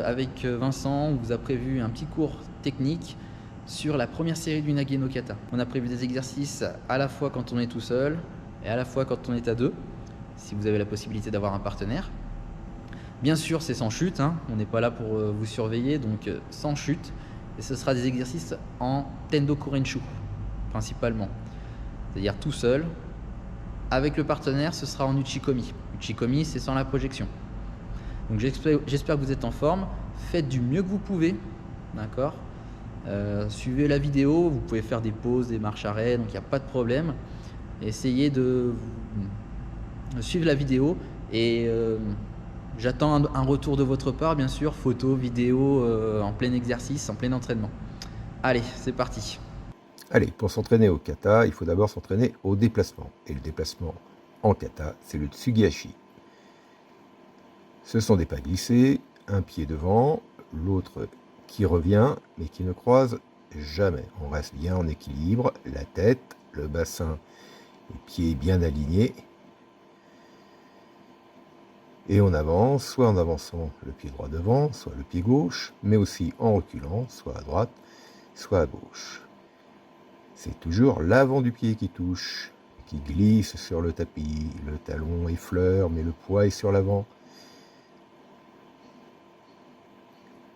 Avec Vincent, on vous a prévu un petit cours technique sur la première série du Nage no Kata. On a prévu des exercices à la fois quand on est tout seul et à la fois quand on est à deux, si vous avez la possibilité d'avoir un partenaire. Bien sûr, c'est sans chute, hein. On n'est pas là pour vous surveiller, donc sans chute. Et ce sera des exercices en Tendo Kurenshu, principalement. C'est-à-dire tout seul. Avec le partenaire, ce sera en Uchikomi. Uchikomi, c'est sans la projection. Donc j'espère que vous êtes en forme. Faites du mieux que vous pouvez, d'accord. Suivez la vidéo, vous pouvez faire des pauses, des marches arrêts, donc il n'y a pas de problème. Essayez de suivre la vidéo et j'attends un retour de votre part, bien sûr, photos, vidéos, en plein exercice, en plein entraînement. Allez, c'est parti. Allez, pour s'entraîner au kata, il faut d'abord s'entraîner au déplacement. Et le déplacement en kata, c'est le tsugihashi. Ce sont des pas glissés, un pied devant, l'autre qui revient, mais qui ne croise jamais. On reste bien en équilibre, la tête, le bassin, les pieds bien alignés. Et on avance, soit en avançant le pied droit devant, soit le pied gauche, mais aussi en reculant, soit à droite, soit à gauche. C'est toujours l'avant du pied qui touche, qui glisse sur le tapis. Le talon effleure, mais le poids est sur l'avant.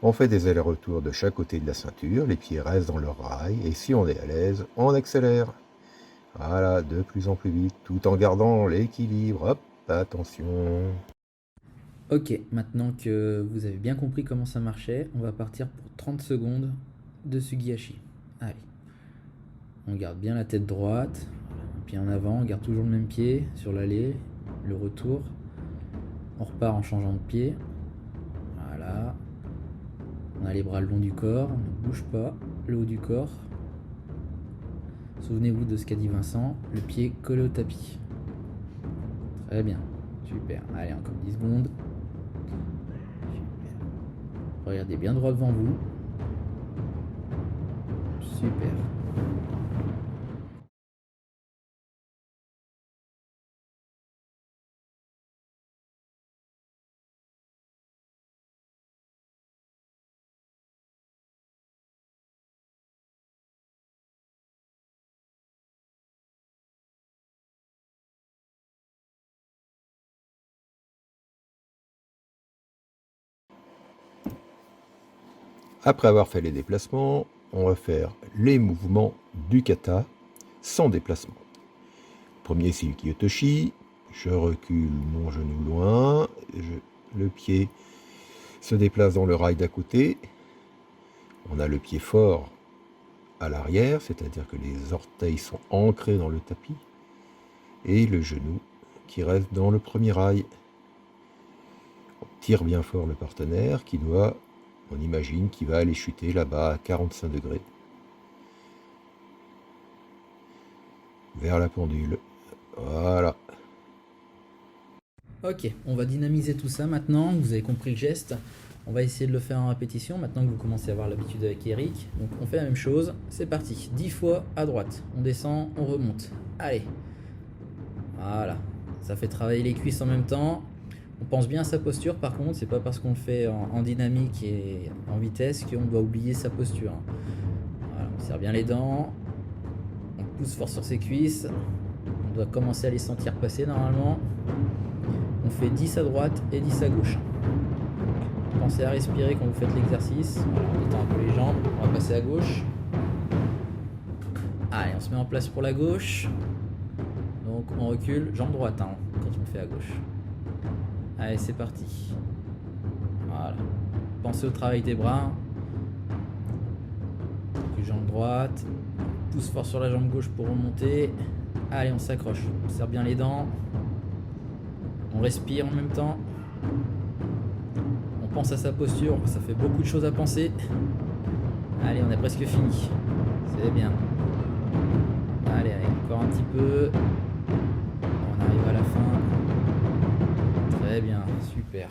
On fait des allers-retours de chaque côté de la ceinture, les pieds restent dans leur rail, et si on est à l'aise, on accélère. Voilà, de plus en plus vite, tout en gardant l'équilibre. Hop, attention. Ok, maintenant que vous avez bien compris comment ça marchait, on va partir pour 30 secondes de Sugihashi. Allez, on garde bien la tête droite, un pied en avant, on garde toujours le même pied sur l'allée, le retour. On repart en changeant de pied. Voilà. On a les bras le long du corps, on ne bouge pas, le haut du corps. Souvenez-vous de ce qu'a dit Vincent, le pied collé au tapis. Très bien, super. Allez, encore 10 secondes. Super. Regardez bien droit devant vous. Super. Après avoir fait les déplacements, on va faire les mouvements du kata sans déplacement. Premier, c'est Ukiyo-toshi. Je recule mon genou loin. Le pied se déplace dans le rail d'à côté. On a le pied fort à l'arrière, c'est-à-dire que les orteils sont ancrés dans le tapis. Et le genou qui reste dans le premier rail. On tire bien fort le partenaire qui doit, on imagine, qu'il va aller chuter là-bas à 45 degrés. Vers la pendule. Voilà. Ok, on va dynamiser tout ça maintenant. Vous avez compris le geste. On va essayer de le faire en répétition maintenant que vous commencez à avoir l'habitude avec Eric. Donc on fait la même chose. C'est parti. 10 fois à droite. On descend, on remonte. Allez. Voilà. Ça fait travailler les cuisses en même temps. On pense bien à sa posture par contre. C'est pas parce qu'on le fait en dynamique et en vitesse qu'on doit oublier sa posture. Voilà, on serre bien les dents. On pousse fort sur ses cuisses. On doit commencer à les sentir passer normalement. On fait 10 à droite et 10 à gauche. Pensez à respirer quand vous faites l'exercice. Voilà, on détend un peu les jambes. On va passer à gauche. Allez, on se met en place pour la gauche. Donc on recule, jambe droite hein, quand on le fait à gauche. Allez, c'est parti. Voilà. Pensez au travail des bras. Donc jambe droite. Pousse fort sur la jambe gauche pour remonter. Allez, on s'accroche. On serre bien les dents. On respire en même temps. On pense à sa posture. Ça fait beaucoup de choses à penser. Allez, on est presque fini. C'est bien. Allez, allez, encore un petit peu. On arrive à la fin. Très bien, super.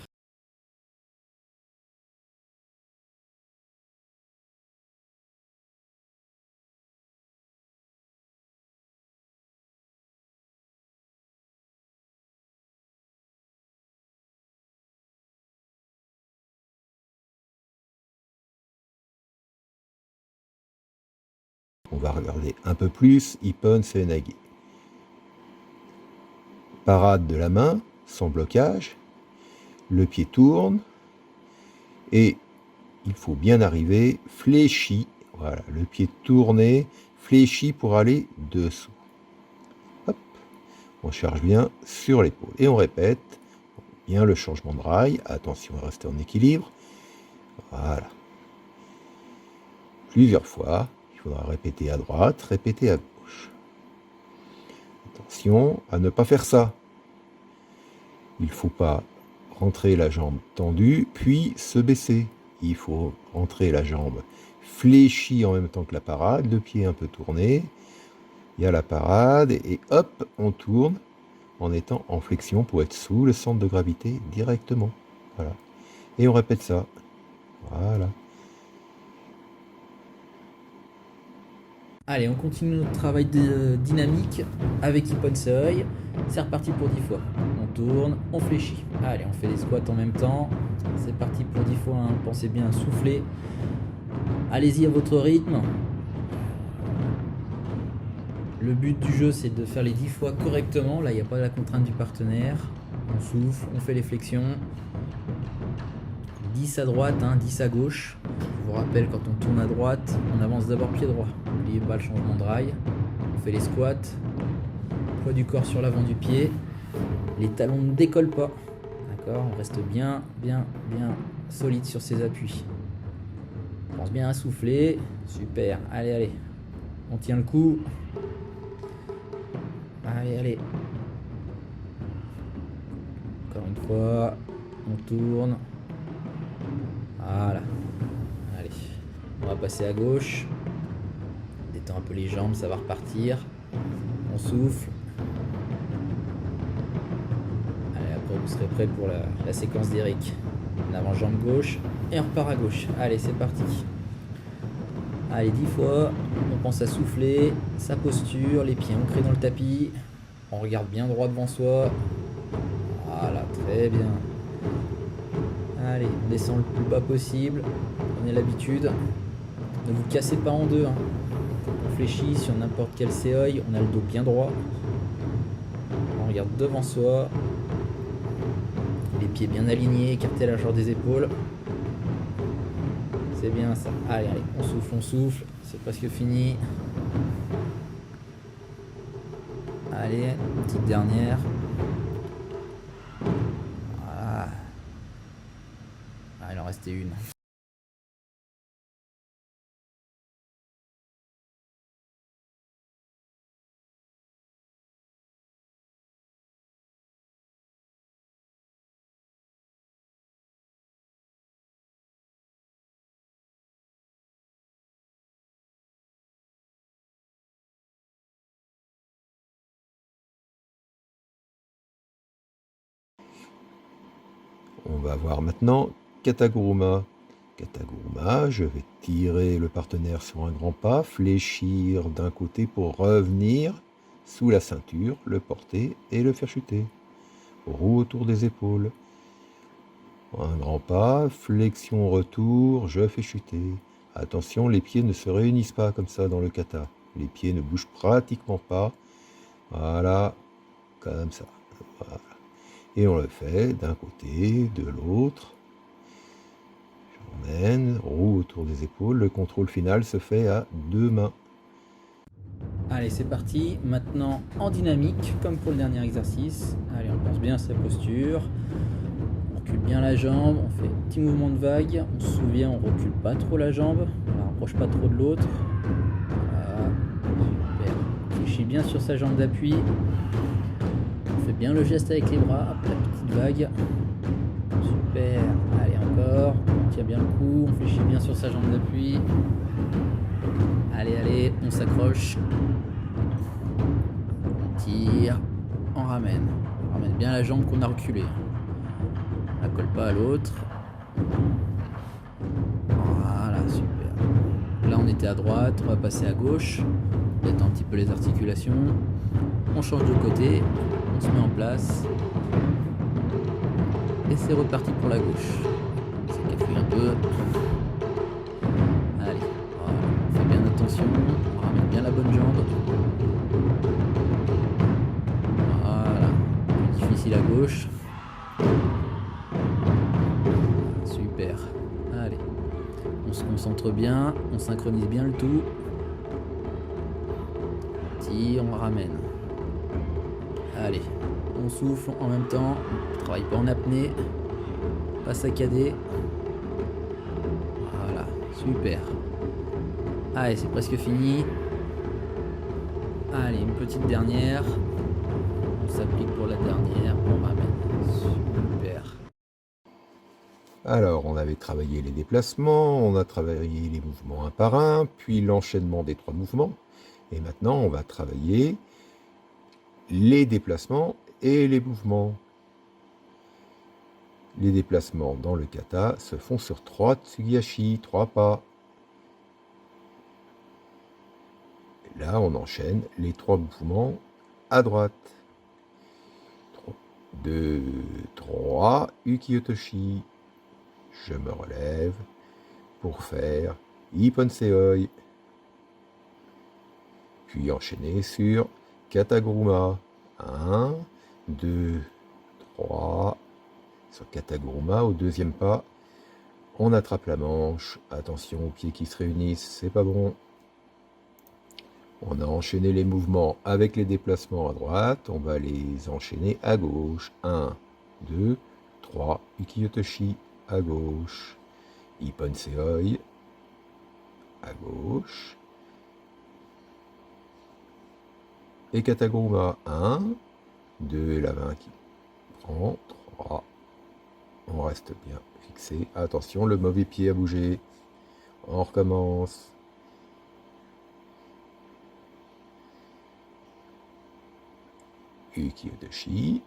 On va regarder un peu plus Ippon Seoinage. Parade de la main, sans blocage. Le pied tourne. Et il faut bien arriver fléchi. Voilà, le pied tourné, fléchi pour aller dessous. Hop, on charge bien sur l'épaule. Et on répète bien le changement de rail. Attention à rester en équilibre. Voilà. Plusieurs fois. Il faudra répéter à droite, répéter à gauche. Attention à ne pas faire ça. Il ne faut pas rentrer la jambe tendue, puis se baisser. Il faut rentrer la jambe fléchie en même temps que la parade, le pied un peu tourné. Il y a la parade et hop, on tourne en étant en flexion pour être sous le centre de gravité directement. Voilà. Et on répète ça. Voilà. Allez, on continue notre travail dynamique avec Ippon Seoi. C'est reparti pour 10 fois. On tourne, on fléchit. Allez, on fait les squats en même temps. C'est parti pour 10 fois. Hein. Pensez bien à souffler. Allez-y à votre rythme. Le but du jeu, c'est de faire les 10 fois correctement. Là, il n'y a pas la contrainte du partenaire. On souffle, on fait les flexions. 10 à droite, 10 à gauche. Je vous rappelle, quand on tourne à droite, on avance d'abord pied droit. N'oubliez pas le changement de rail. On fait les squats. Poids du corps sur l'avant du pied. Les talons ne décollent pas. D'accord, on reste bien solide sur ses appuis. On pense bien à souffler. Super. Allez. On tient le coup. Allez. Encore une fois. On tourne. Voilà. Allez. On va passer à gauche. Détend un peu les jambes, ça va repartir. On souffle. Allez, après vous serez prêt pour la séquence d'Eric. On avance jambe gauche et on repart à gauche. Allez, c'est parti. Allez, 10 fois. On pense à souffler. Sa posture, les pieds ancrés dans le tapis. On regarde bien droit devant soi. Voilà, très bien. Allez, on descend le plus bas possible. Prenez l'habitude. Ne vous cassez pas en deux. On fléchit sur n'importe quel seoi. On a le dos bien droit. On regarde devant soi. Les pieds bien alignés. Écartez la largeur des épaules. C'est bien ça. Allez, on souffle. C'est presque fini. Allez, petite dernière. Voilà. Ah, il en restait une. On va voir maintenant Kataguruma. Kataguruma, je vais tirer le partenaire sur un grand pas, fléchir d'un côté pour revenir sous la ceinture, le porter et le faire chuter. Roue autour des épaules. Un grand pas, flexion, retour, je fais chuter. Attention, les pieds ne se réunissent pas comme ça dans le kata. Les pieds ne bougent pratiquement pas. Voilà, comme ça. Voilà. Et on le fait d'un côté, de l'autre. J'emmène, roue autour des épaules. Le contrôle final se fait à 2 mains. Allez, c'est parti. Maintenant, en dynamique, comme pour le dernier exercice. Allez, on pense bien à sa posture. On recule bien la jambe. On fait un petit mouvement de vague. On se souvient, on recule pas trop la jambe. On la rapproche pas trop de l'autre. Voilà. Super. On fléchit bien sur sa jambe d'appui. On fait bien le geste avec les bras. Hop, la petite vague. Super. Allez, encore. On tient bien le coup. On fléchit bien sur sa jambe d'appui. Allez, on s'accroche. On tire. On ramène. On ramène bien la jambe qu'on a reculée. On la colle pas à l'autre. Voilà, super. Là, on était à droite. On va passer à gauche. On détend un petit peu les articulations. On change de côté. On se met en place. Et c'est reparti pour la gauche. On s'écafouille un peu. Allez, voilà. On fait bien attention. On ramène gauche. Super. Allez. On se concentre bien, on synchronise bien le tout. On ramène. Allez, on souffle en même temps, on travaille pas en apnée, pas saccadé. Voilà, super. Allez, c'est presque fini. Allez, une petite dernière. On s'applique pour la dernière, on ramène. Super. Alors, on avait travaillé les déplacements, on a travaillé les mouvements un par un, puis l'enchaînement des 3 mouvements. Et maintenant, on va travailler les déplacements et les mouvements. Les déplacements dans le kata se font sur 3 tsugiyashi, 3 pas. Et là, on enchaîne les 3 mouvements à droite. 2, 3, ukiyotoshi. Je me relève pour faire Ippon-seoi. Puis enchaîner sur Kataguruma. 1, 2, 3. Sur Kataguruma, au deuxième pas, on attrape la manche. Attention aux pieds qui se réunissent, c'est pas bon. On a enchaîné les mouvements avec les déplacements à droite. On va les enchaîner à gauche. 1, 2, 3. Ukiyotoshi à gauche. Ippon-seoi à gauche. Et Kataguruma, 1, 2, et la main qui prend, 3. On reste bien fixé. Attention, le mauvais pied a bougé. On recommence. Ukiyotoshi.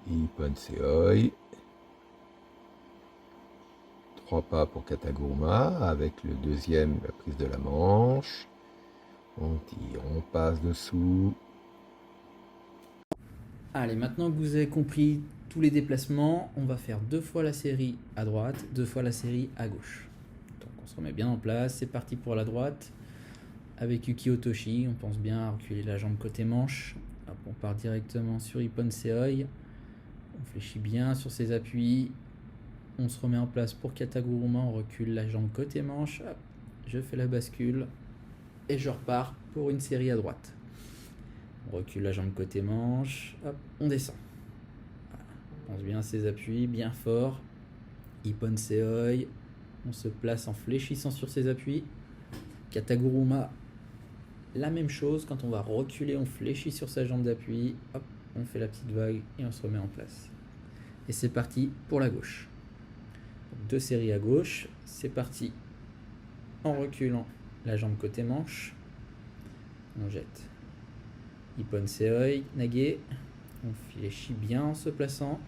Ippon-seoi. 3 pas pour Kataguruma, avec le deuxième, la prise de la manche. On tire, on passe dessous. Allez, maintenant que vous avez compris tous les déplacements, on va faire 2 fois la série à droite, 2 fois la série à gauche. Donc on se remet bien en place, c'est parti pour la droite. Avec Ukiyotoshi, on pense bien à reculer la jambe côté manche. Hop, on part directement sur Ippon-seoi. On fléchit bien sur ses appuis. On se remet en place pour Kataguruma, on recule la jambe côté manche. Hop, je fais la bascule et je repars pour une série à droite. On recule la jambe côté manche, hop, on descend. Voilà. On pense bien à ses appuis, bien fort. Ippon-seoi, on se place en fléchissant sur ses appuis. Kataguruma, la même chose, quand on va reculer, on fléchit sur sa jambe d'appui, hop, on fait la petite vague et on se remet en place. Et c'est parti pour la gauche. Donc 2 séries à gauche, c'est parti. En reculant la jambe côté manche, on jette. Ippon-seoi, nage, on fléchit bien en se plaçant.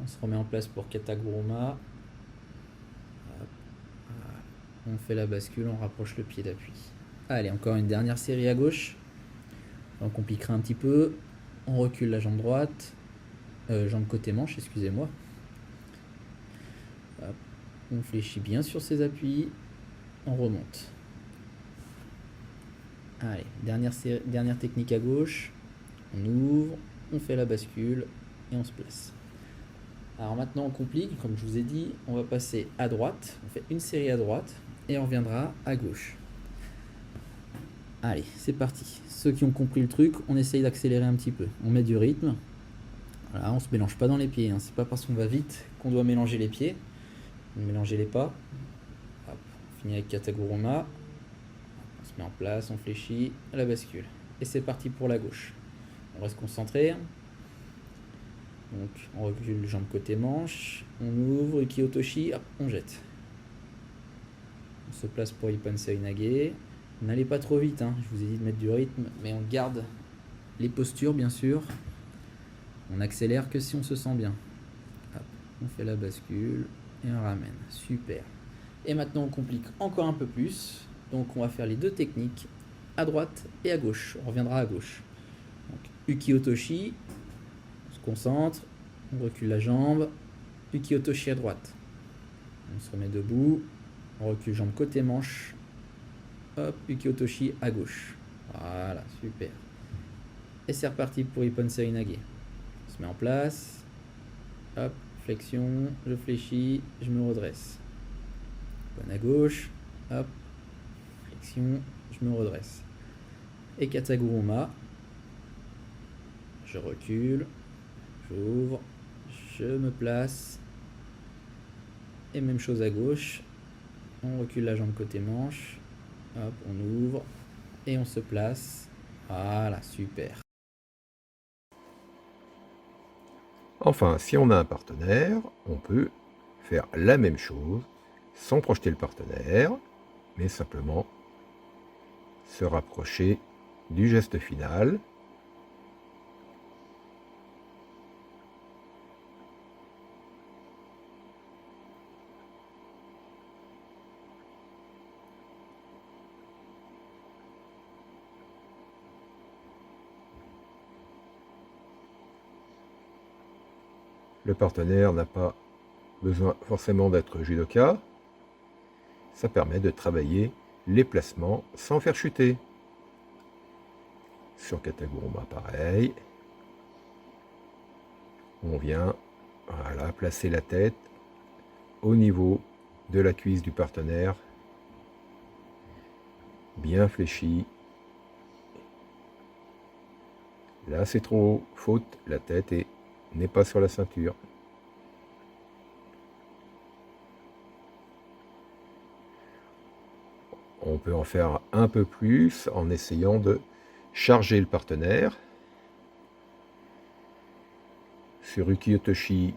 On se remet en place pour Kataguruma. Hop, voilà. On fait la bascule, on rapproche le pied d'appui. Allez, encore une dernière série à gauche. On compliquera un petit peu. On recule la jambe droite. Jambe côté manche, excusez-moi. Hop. On fléchit bien sur ses appuis. On remonte. Allez, dernière technique à gauche. On ouvre, on fait la bascule et on se place. Alors maintenant on complique, comme je vous ai dit, on va passer à droite. On fait une série à droite et on reviendra à gauche. Allez, c'est parti. Ceux qui ont compris le truc, on essaye d'accélérer un petit peu. On met du rythme. Voilà, on se mélange pas dans les pieds. C'est pas parce qu'on va vite qu'on doit mélanger les pieds. On mélanger les pas. Hop, on finit avec Kataguruma. On se met en place, on fléchit, la bascule. Et c'est parti pour la gauche. On reste concentré. Donc on recule jambe côté manche. On ouvre, Ukiyotoshi, hop, on jette. On se place pour Ippon-seoi nage. N'allez pas trop vite, hein. Je vous ai dit de mettre du rythme, mais on garde les postures bien sûr. On accélère que si on se sent bien. Hop, on fait la bascule et on ramène. Super. Et maintenant on complique encore un peu plus. Donc on va faire les 2 techniques, à droite et à gauche. On reviendra à gauche. Donc Ukiyotoshi, on se concentre, on recule la jambe. Ukiyotoshi à droite. On se remet debout, on recule jambe côté manche. Hop, Ukiyotoshi à gauche. Voilà, super. Et c'est reparti pour Ippon Serinage. On se met en place. Hop, flexion, je fléchis, je me redresse. Ippon à gauche. Hop, flexion, je me redresse. Et Kataguruma. Je recule, j'ouvre, je me place. Et même chose à gauche. On recule la jambe côté manche. Hop, on ouvre et on se place. Voilà, super. Enfin, si on a un partenaire, on peut faire la même chose sans projeter le partenaire, mais simplement se rapprocher du geste final. Le partenaire n'a pas besoin forcément d'être judoka. Ça permet de travailler les placements sans faire chuter. Sur Kataguruma, pareil. On vient voilà, placer la tête au niveau de la cuisse du partenaire, bien fléchie. Là, c'est trop faute, la tête n'est pas sur la ceinture. On peut en faire un peu plus en essayant de charger le partenaire. Sur Ukiyo-toshi,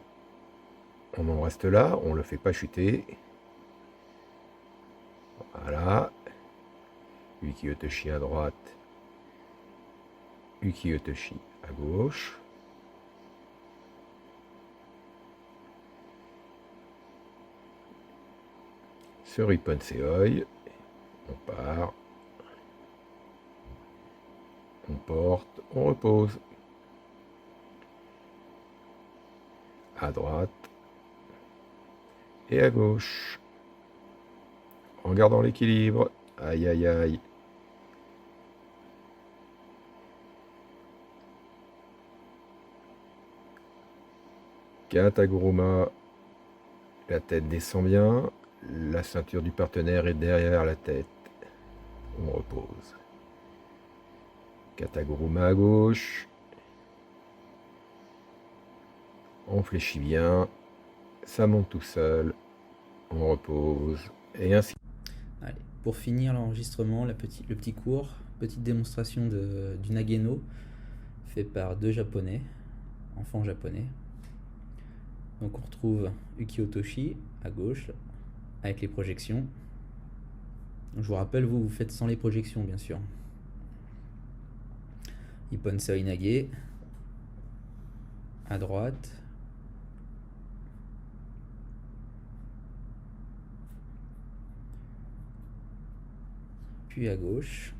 on en reste là, on ne le fait pas chuter. Voilà. Ukiyo-toshi à droite, Ukiyo-toshi à gauche. Sur Ippon Seoi, on part, on porte, on repose. À droite et à gauche. En gardant l'équilibre. Aïe aïe aïe. Kataguruma. La tête descend bien. La ceinture du partenaire est derrière la tête. On repose. Kataguruma à gauche. On fléchit bien. Ça monte tout seul. On repose. Et ainsi. Allez, pour finir l'enregistrement, le petit cours, petite démonstration du Nageno fait par deux japonais, enfants japonais. Donc on retrouve Ukiyo-toshi à gauche avec les projections. Je vous rappelle, vous faites sans les projections bien sûr. Ippon Serinage à droite. Puis à gauche.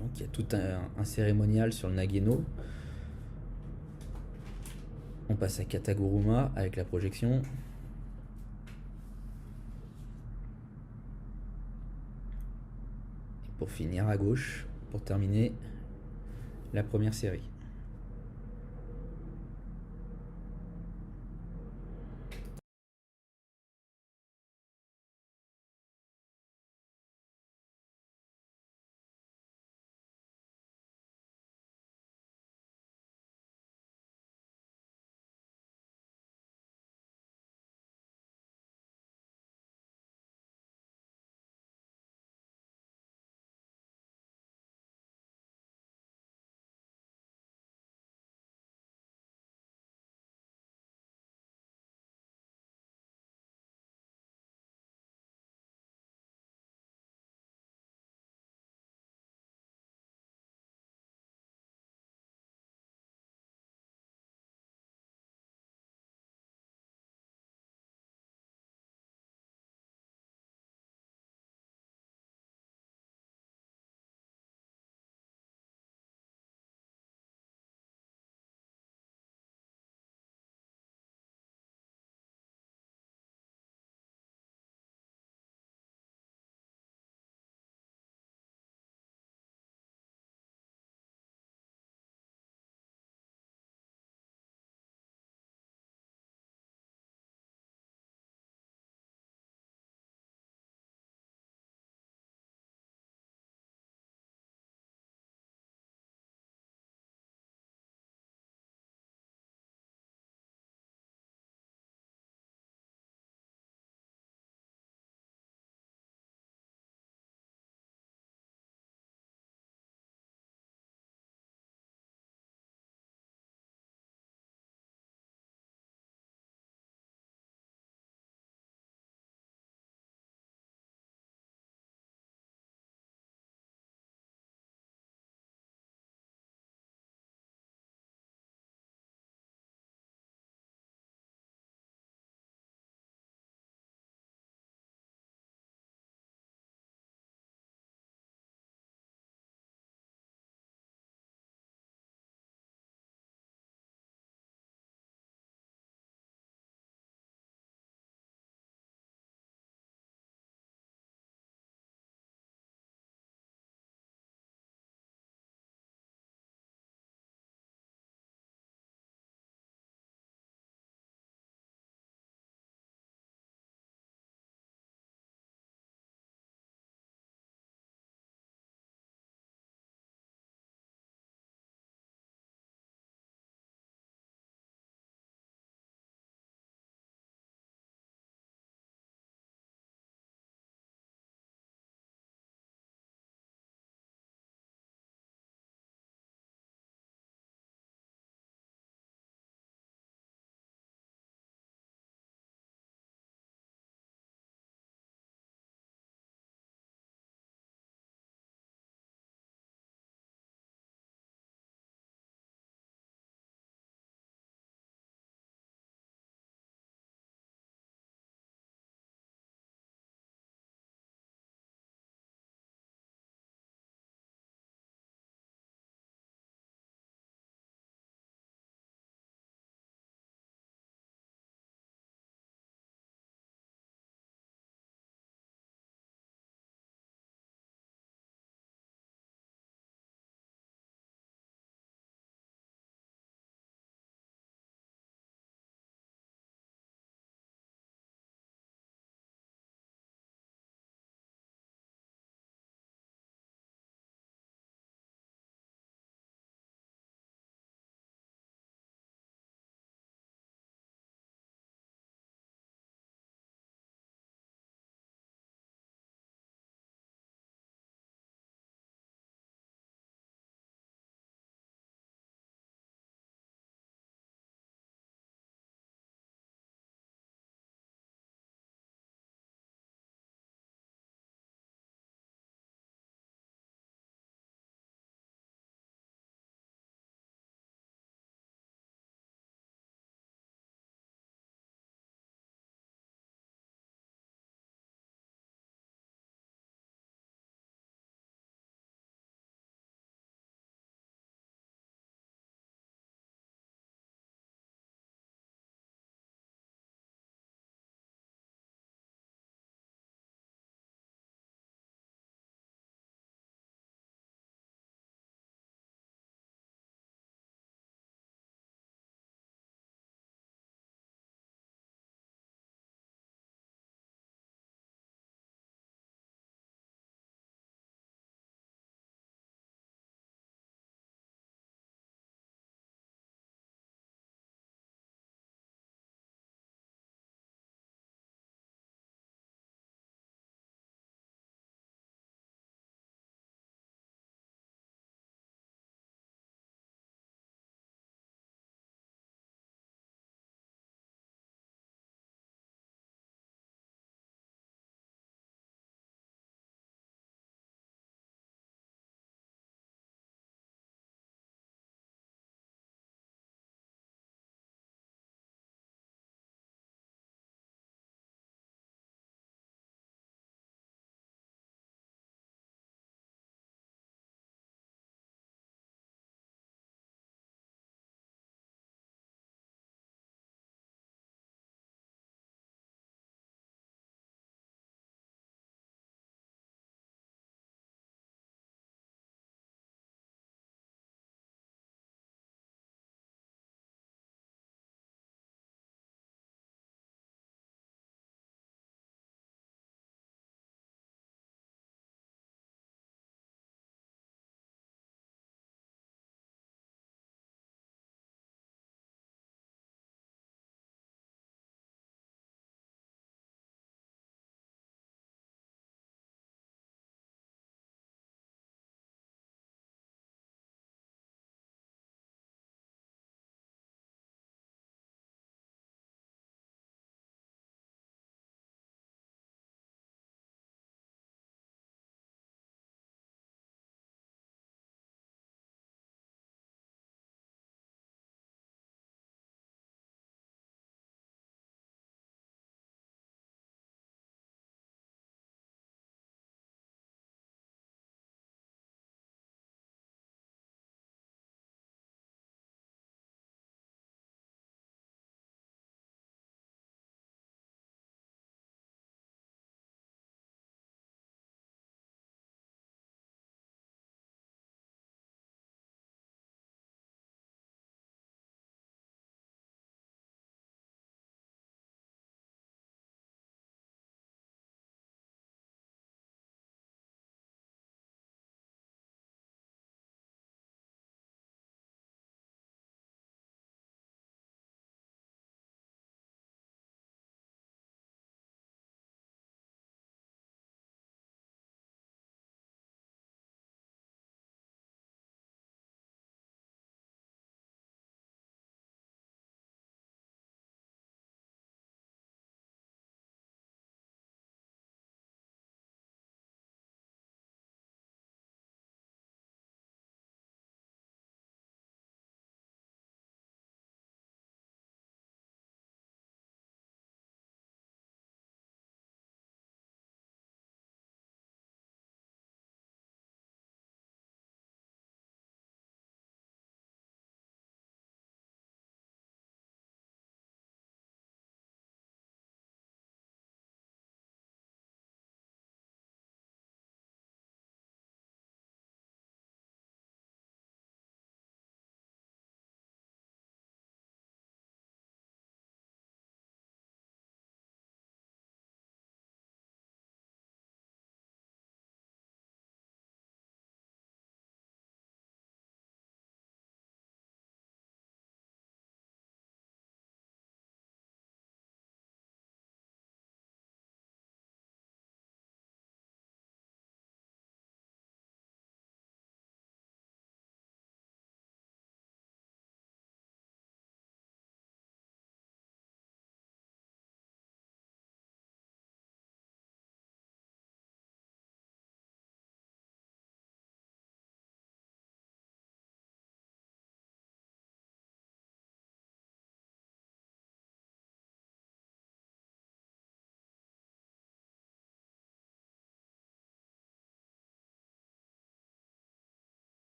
Donc il y a tout un cérémonial sur le Nageno. On passe à Kataguruma avec la projection. Et pour finir à gauche, pour terminer la première série.